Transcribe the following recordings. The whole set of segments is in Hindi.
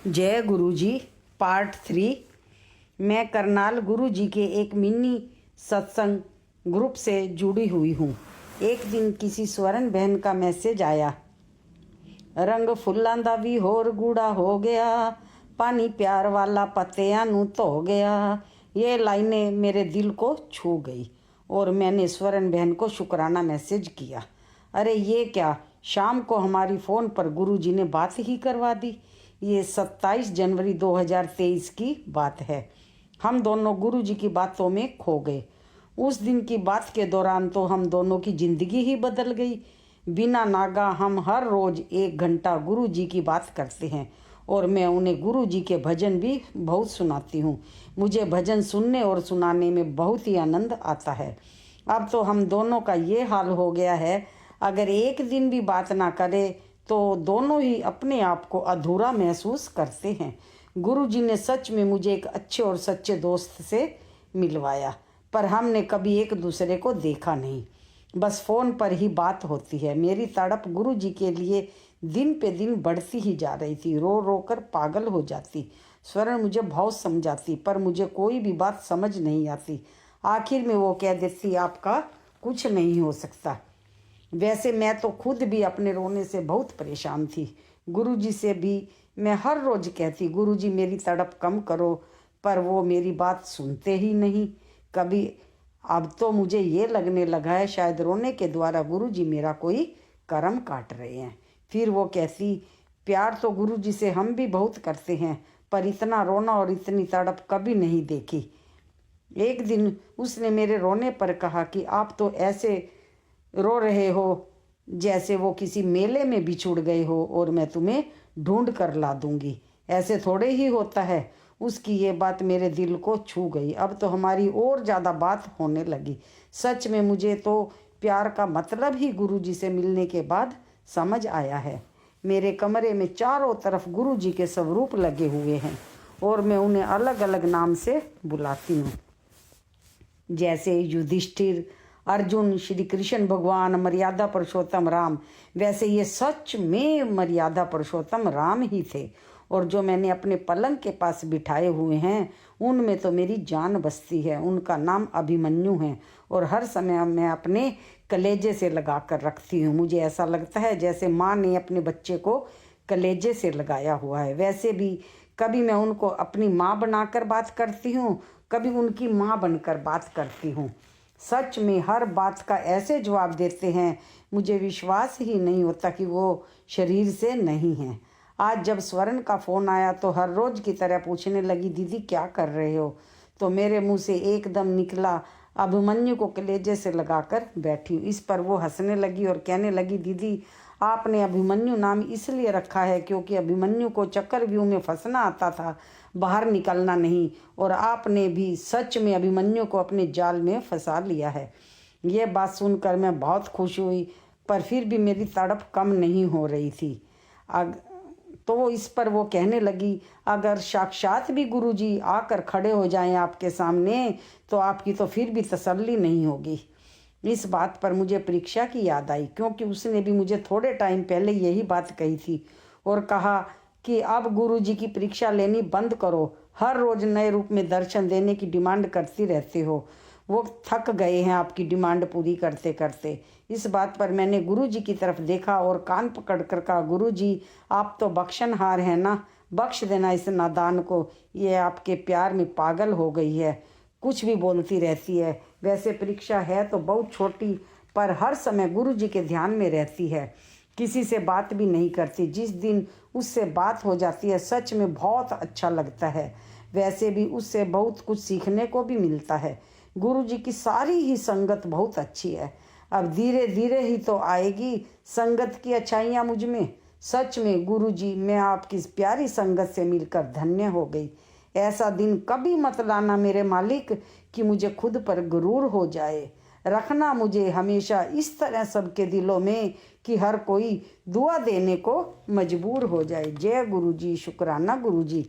जय गुरु जी पार्ट 3। मैं करनाल गुरु जी के एक मिनी सत्संग ग्रुप से जुड़ी हुई हूँ। एक दिन किसी स्वर्ण बहन का मैसेज आया, रंग फुल्लां दा भी होर गूढ़ा हो गया, पानी प्यार वाला पत्तियां नू धो गया। ये लाइनें मेरे दिल को छू गई और मैंने स्वर्ण बहन को शुक्राना मैसेज किया। अरे ये क्या, शाम को हमारी फ़ोन पर गुरुजी ने बात ही करवा दी। ये 27 जनवरी 2023 की बात है। हम दोनों गुरुजी की बातों में खो गए। उस दिन की बात के दौरान तो हम दोनों की ज़िंदगी ही बदल गई। बिना नागा हम हर रोज़ 1 घंटा गुरुजी की बात करते हैं और मैं उन्हें गुरुजी के भजन भी बहुत सुनाती हूँ। मुझे भजन सुनने और सुनाने में बहुत ही आनंद आता है। अब तो हम दोनों का ये हाल हो गया है, अगर एक दिन भी बात ना करे तो दोनों ही अपने आप को अधूरा महसूस करते हैं। गुरुजी ने सच में मुझे एक अच्छे और सच्चे दोस्त से मिलवाया, पर हमने कभी एक दूसरे को देखा नहीं, बस फ़ोन पर ही बात होती है। मेरी तड़प गुरुजी के लिए दिन पे दिन बढ़ती ही जा रही थी। रो रो कर पागल हो जाती। स्वर्ण मुझे बहुत समझाती, पर मुझे कोई भी बात समझ नहीं आती। आखिर में वो कह देती, आपका कुछ नहीं हो सकता। वैसे मैं तो खुद भी अपने रोने से बहुत परेशान थी। गुरुजी से भी मैं हर रोज़ कहती, गुरुजी मेरी तड़प कम करो, पर वो मेरी बात सुनते ही नहीं कभी। अब तो मुझे ये लगने लगा है शायद रोने के द्वारा गुरुजी मेरा कोई कर्म काट रहे हैं। फिर वो कहती, प्यार तो गुरुजी से हम भी बहुत करते हैं, पर इतना रोना और इतनी तड़प कभी नहीं देखी। एक दिन उसने मेरे रोने पर कहा कि आप तो ऐसे रो रहे हो जैसे वो किसी मेले में बिछुड़ गए हो और मैं तुम्हें ढूंढ कर ला दूंगी। ऐसे थोड़े ही होता है। उसकी ये बात मेरे दिल को छू गई। अब तो हमारी और ज़्यादा बात होने लगी। सच में मुझे तो प्यार का मतलब ही गुरुजी से मिलने के बाद समझ आया है। मेरे कमरे में चारों तरफ गुरुजी के स्वरूप लगे हुए हैं और मैं उन्हें अलग अलग नाम से बुलाती हूँ, जैसे युधिष्ठिर, अर्जुन, श्री कृष्ण भगवान, मर्यादा पुरुषोत्तम राम। वैसे ये सच में मर्यादा पुरुषोत्तम राम ही थे, और जो मैंने अपने पलंग के पास बिठाए हुए हैं उनमें तो मेरी जान बसती है। उनका नाम अभिमन्यु है और हर समय मैं अपने कलेजे से लगा कर रखती हूँ। मुझे ऐसा लगता है जैसे माँ ने अपने बच्चे को कलेजे से लगाया हुआ है। वैसे भी कभी मैं उनको अपनी माँ बनाकर बात करती हूँ, कभी उनकी माँ बनकर बात करती हूँ। सच में हर बात का ऐसे जवाब देते हैं, मुझे विश्वास ही नहीं होता कि वो शरीर से नहीं हैं। आज जब स्वर्ण का फ़ोन आया तो हर रोज़ की तरह पूछने लगी, दीदी क्या कर रहे हो? तो मेरे मुंह से एकदम निकला, अभिमन्यु को कलेजे से लगाकर बैठी हूँ। इस पर वो हंसने लगी और कहने लगी, दीदी आपने अभिमन्यु नाम इसलिए रखा है क्योंकि अभिमन्यु को चक्रव्यूह में फंसना आता था, बाहर निकलना नहीं, और आपने भी सच में अभिमन्यु को अपने जाल में फंसा लिया है। ये बात सुनकर मैं बहुत खुश हुई, पर फिर भी मेरी तड़प कम नहीं हो रही थी। तो इस पर वो कहने लगी, अगर साक्षात भी गुरुजी आकर खड़े हो जाएं आपके सामने तो आपकी तो फिर भी तसल्ली नहीं होगी। इस बात पर मुझे परीक्षा की याद आई, क्योंकि उसने भी मुझे थोड़े टाइम पहले यही बात कही थी और कहा कि अब गुरुजी की परीक्षा लेनी बंद करो। हर रोज़ नए रूप में दर्शन देने की डिमांड करती रहते हो। वो थक गए हैं आपकी डिमांड पूरी करते करते। इस बात पर मैंने गुरुजी की तरफ देखा और कान पकड़ कर कहा, गुरुजी आप तो बख्शनहार हैं ना, बख्श देना इस नादान को। ये आपके प्यार में पागल हो गई है, कुछ भी बोलती रहती है। वैसे परीक्षा है तो बहुत छोटी, पर हर समय गुरुजी के ध्यान में रहती है, किसी से बात भी नहीं करती। जिस दिन उससे बात हो जाती है सच में बहुत अच्छा लगता है। वैसे भी उससे बहुत कुछ सीखने को भी मिलता है। गुरुजी की सारी ही संगत बहुत अच्छी है। अब धीरे धीरे ही तो आएगी संगत की अच्छाइयाँ मुझ में। सच में गुरुजी, मैं आपकी प्यारी संगत से मिलकर धन्य हो गई। ऐसा दिन कभी मत लाना मेरे मालिक कि मुझे खुद पर गुरूर हो जाए। रखना मुझे हमेशा इस तरह सबके दिलों में कि हर कोई दुआ देने को मजबूर हो जाए। जय गुरुजी, शुक्राना गुरुजी।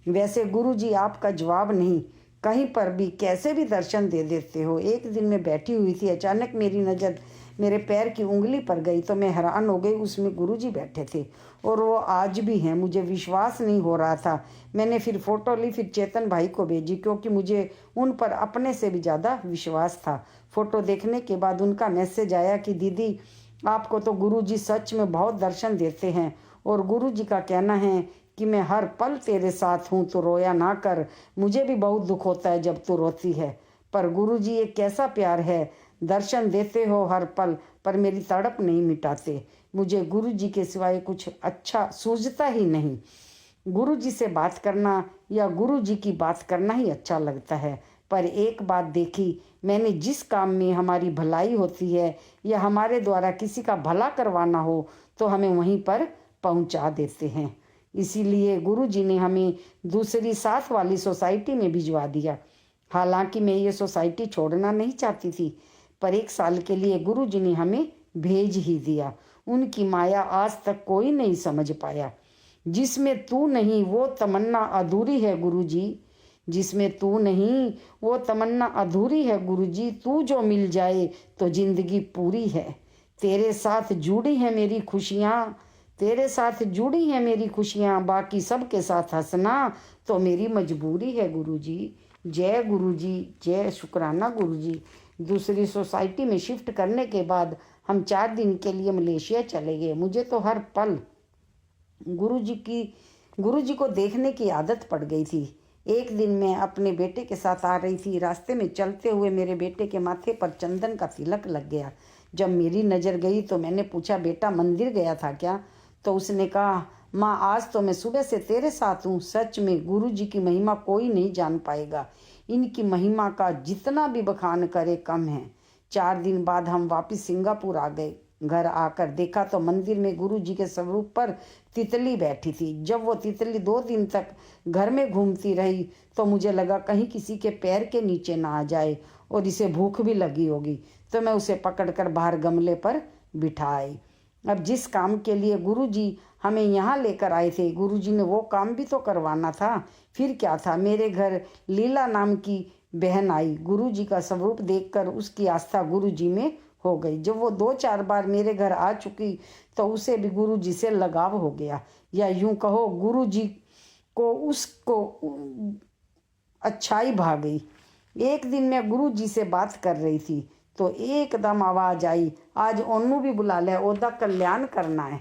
वैसे गुरुजी आपका जवाब नहीं, कहीं पर भी कैसे भी दर्शन दे देते हो। एक दिन मैं बैठी हुई थी, अचानक मेरी नज़र मेरे पैर की उंगली पर गई तो मैं हैरान हो गई। उसमें गुरुजी बैठे थे और वो आज भी हैं। मुझे विश्वास नहीं हो रहा था। मैंने फिर फ़ोटो ली, फिर चेतन भाई को भेजी, क्योंकि मुझे उन पर अपने से भी ज़्यादा विश्वास था। फ़ोटो देखने के बाद उनका मैसेज आया कि दीदी, आपको तो गुरुजी सच में बहुत दर्शन देते हैं, और गुरुजी का कहना है कि मैं हर पल तेरे साथ हूँ, तो रोया ना कर। मुझे भी बहुत दुख होता है जब तू रोती है, पर गुरुजी ये कैसा प्यार है, दर्शन देते हो हर पल, पर मेरी तड़प नहीं मिटाते। मुझे गुरुजी के सिवाय कुछ अच्छा सूझता ही नहीं। गुरुजी से बात करना या गुरुजी की बात करना ही अच्छा लगता है। पर एक बात देखी मैंने, जिस काम में हमारी भलाई होती है या हमारे द्वारा किसी का भला करवाना हो, तो हमें वहीं पर पहुंचा देते हैं। इसीलिए गुरुजी ने हमें दूसरी साथ वाली सोसाइटी में भिजवा दिया। हालांकि मैं ये सोसाइटी छोड़ना नहीं चाहती थी, पर 1 साल के लिए गुरुजी ने हमें भेज ही दिया। उनकी माया आज तक कोई नहीं समझ पाया। जिसमें तू नहीं वो तमन्ना अधूरी है गुरुजी, जिसमें तू नहीं वो तमन्ना अधूरी है गुरुजी, तू जो मिल जाए तो जिंदगी पूरी है। तेरे साथ जुड़ी है मेरी खुशियाँ, तेरे साथ जुड़ी है मेरी खुशियाँ, बाकी सबके साथ हंसना तो मेरी मजबूरी है गुरुजी। जय गुरुजी, जय शुक्राना गुरुजी। दूसरी सोसाइटी में शिफ्ट करने के बाद हम 4 दिन के लिए मलेशिया चले गए। मुझे तो हर पल गुरुजी को देखने की आदत पड़ गई थी। एक दिन मैं अपने बेटे के साथ आ रही थी। रास्ते में चलते हुए मेरे बेटे के माथे पर चंदन का तिलक लग गया। जब मेरी नज़र गई तो मैंने पूछा, बेटा मंदिर गया था क्या? तो उसने कहा, माँ आज तो मैं सुबह से तेरे साथ हूँ। सच में गुरुजी की महिमा कोई नहीं जान पाएगा। इनकी महिमा का जितना भी बखान करे कम है। 4 दिन बाद हम वापस सिंगापुर आ गए। घर आकर देखा तो मंदिर में गुरुजी के स्वरूप पर तितली बैठी थी। जब वो तितली 2 दिन तक घर में घूमती रही तो मुझे लगा कहीं किसी के पैर के नीचे ना आ जाए और इसे भूख भी लगी होगी, तो मैं उसे पकड़कर बाहर गमले पर बिठाई। अब जिस काम के लिए गुरुजी हमें यहाँ लेकर आए थे, गुरुजी ने वो काम भी तो करवाना था। फिर क्या था, मेरे घर लीला नाम की बहन आई। गुरुजी का स्वरूप देखकर उसकी आस्था गुरुजी में हो गई। जब वो 2-4 बार मेरे घर आ चुकी तो उसे भी गुरुजी से लगाव हो गया, या यूं कहो गुरुजी को उसको अच्छाई भा गई। एक दिन मैं गुरुजी से बात कर रही थी तो एकदम आवाज़ आई, आज ओनू भी बुला ले, ओदा कल्याण करना है।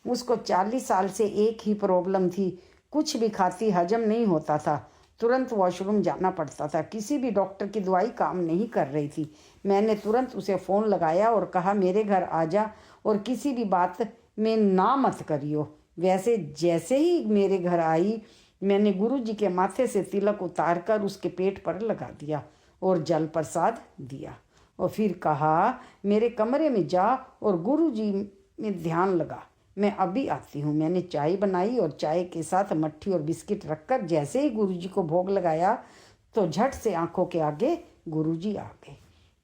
उसको 40 साल से एक ही प्रॉब्लम थी, कुछ भी खाती हजम नहीं होता था, तुरंत वॉशरूम जाना पड़ता था। किसी भी डॉक्टर की दवाई काम नहीं कर रही थी। मैंने तुरंत उसे फ़ोन लगाया और कहा, मेरे घर आ जा और किसी भी बात में ना मत करियो। वैसे जैसे ही मेरे घर आई, मैंने गुरुजी के माथे से तिलक उतार कर उसके पेट पर लगा दिया और जल प्रसाद दिया, और फिर कहा, मेरे कमरे में जा और गुरुजी में ध्यान लगा, मैं अभी आती हूँ। मैंने चाय बनाई और चाय के साथ मट्ठी और बिस्किट रखकर जैसे ही गुरुजी को भोग लगाया तो झट से आंखों के आगे गुरुजी आ गए।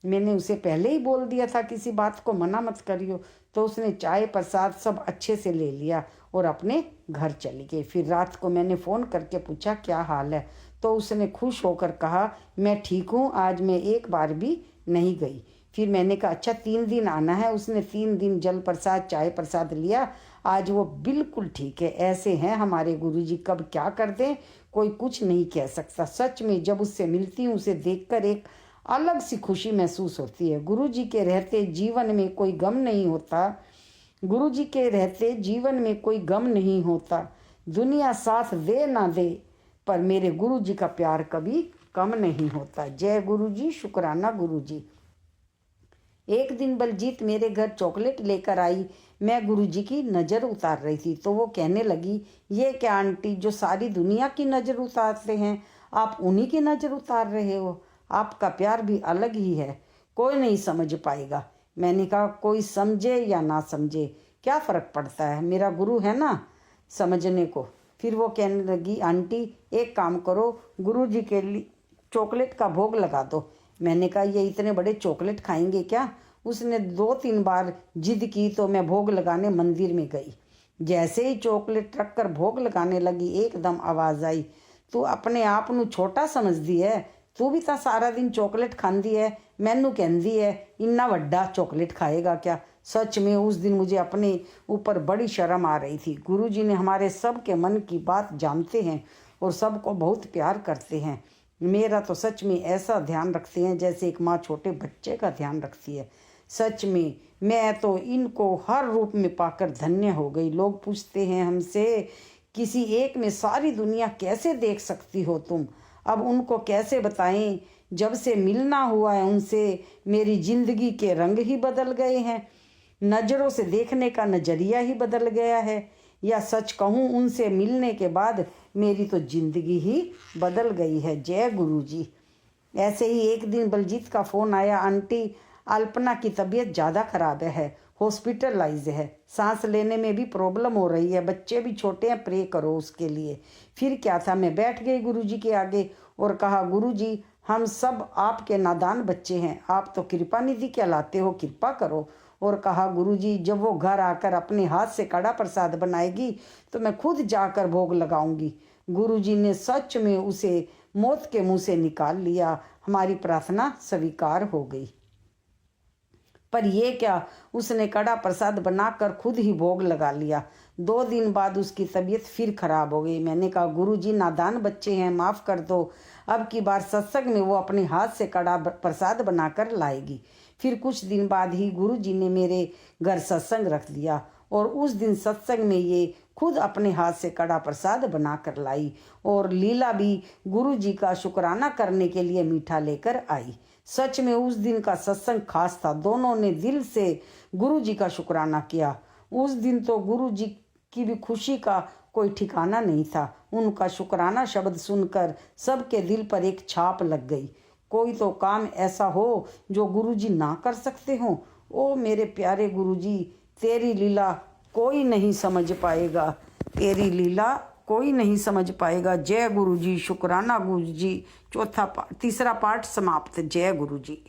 मैंने उसे पहले ही बोल दिया था किसी बात को मना मत करियो, तो उसने चाय प्रसाद सब अच्छे से ले लिया और अपने घर चली गई। फिर रात को मैंने फ़ोन करके पूछा क्या हाल है, तो उसने खुश होकर कहा, मैं ठीक हूँ, आज मैं एक बार भी नहीं गई। फिर मैंने कहा, अच्छा 3 दिन आना है? उसने 3 दिन जल प्रसाद चाय प्रसाद लिया। आज वो बिल्कुल ठीक है। ऐसे हैं हमारे गुरुजी, कब क्या कर दें कोई कुछ नहीं कह सकता। सच में जब उससे मिलती हूँ, उसे देखकर एक अलग सी खुशी महसूस होती है। गुरुजी के रहते जीवन में कोई गम नहीं होता। गुरुजी के रहते जीवन में कोई गम नहीं होता। दुनिया साथ दे ना दे, पर मेरे गुरुजी का प्यार कभी कम नहीं होता। जय गुरुजी, शुक्राना गुरुजी। एक दिन बलजीत मेरे घर चॉकलेट लेकर आई। मैं गुरुजी की नज़र उतार रही थी तो वो कहने लगी, ये क्या आंटी, जो सारी दुनिया की नज़र उतारते हैं आप उन्हीं की नज़र उतार रहे हो। आपका प्यार भी अलग ही है, कोई नहीं समझ पाएगा। मैंने कहा, कोई समझे या ना समझे क्या फ़र्क पड़ता है, मेरा गुरु है ना समझने को। फिर वो कहने लगी, आंटी एक काम करो, गुरुजी के लिए चॉकलेट का भोग लगा दो। मैंने कहा, ये इतने बड़े चॉकलेट खाएंगे क्या? उसने 2-3 बार जिद की तो मैं भोग लगाने मंदिर में गई। जैसे ही चॉकलेट रख कर भोग लगाने लगी, एकदम आवाज़ आई, तू अपने आप नू छोटा समझदी है, तू भी तो सारा दिन चॉकलेट खांदी है, मैनू कहंदी है इन्ना वड्डा चॉकलेट खाएगा क्या? सच में उस दिन मुझे अपने ऊपर बड़ी शर्म आ रही थी। गुरुजी ने हमारे सब के मन की बात जानते हैं और सबको बहुत प्यार करते हैं। मेरा तो सच में ऐसा ध्यान रखते हैं जैसे एक माँ छोटे बच्चे का ध्यान रखती है। सच में मैं तो इनको हर रूप में पाकर धन्य हो गई। लोग पूछते हैं हमसे, किसी एक में सारी दुनिया कैसे देख सकती हो तुम? अब उनको कैसे बताएं? जब से मिलना हुआ है उनसे मेरी जिंदगी के रंग ही बदल गए हैं। नज़रों से देखने का नज़रिया ही बदल गया है। या सच कहूँ, उनसे मिलने के बाद मेरी तो जिंदगी ही बदल गई है। जय गुरुजी। ऐसे ही एक दिन बलजीत का फ़ोन आया, आंटी अल्पना की तबीयत ज़्यादा ख़राब है, हॉस्पिटलाइज है, सांस लेने में भी प्रॉब्लम हो रही है, बच्चे भी छोटे हैं, प्रे करो उसके लिए। फिर क्या था, मैं बैठ गई गुरुजी के आगे और कहा, गुरुजी हम सब आपके नादान बच्चे हैं, आप तो कृपा निधि कहलाते हो, कृपा करो। और कहा, गुरुजी जब वो घर आकर अपने हाथ से कड़ा प्रसाद बनाएगी तो मैं खुद जाकर भोग लगाऊंगी। गुरुजी ने सच में उसे मौत के मुंह से निकाल लिया। हमारी प्रार्थना स्वीकार हो गई। पर यह क्या, उसने कड़ा प्रसाद बनाकर खुद ही भोग लगा लिया। 2 दिन बाद उसकी तबीयत फिर खराब हो गई। मैंने कहा, गुरुजी नादान बच्चे हैं, माफ़ कर दो। अब की बार सत्संग में वो अपने हाथ से कड़ा प्रसाद बनाकर लाएगी। फिर कुछ दिन बाद ही गुरुजी ने मेरे घर सत्संग रख दिया और उस दिन सत्संग में ये खुद अपने हाथ से कड़ा प्रसाद बनाकर लाई। और लीला भी गुरुजी का शुक्राना करने के लिए मीठा लेकर आई। सच में उस दिन का सत्संग खास था। दोनों ने दिल से गुरुजी का शुक्राना किया। उस दिन तो गुरुजी की भी खुशी का कोई ठिकाना नहीं था। उनका शुक्राना शब्द सुनकर सबके दिल पर एक छाप लग गई। कोई तो काम ऐसा हो जो गुरुजी ना कर सकते हो। ओ मेरे प्यारे गुरुजी, तेरी लीला कोई नहीं समझ पाएगा, तेरी लीला कोई नहीं समझ पाएगा। जय गुरुजी। शुक्राना गुरुजी। तीसरा पार्ट समाप्त। जय गुरुजी।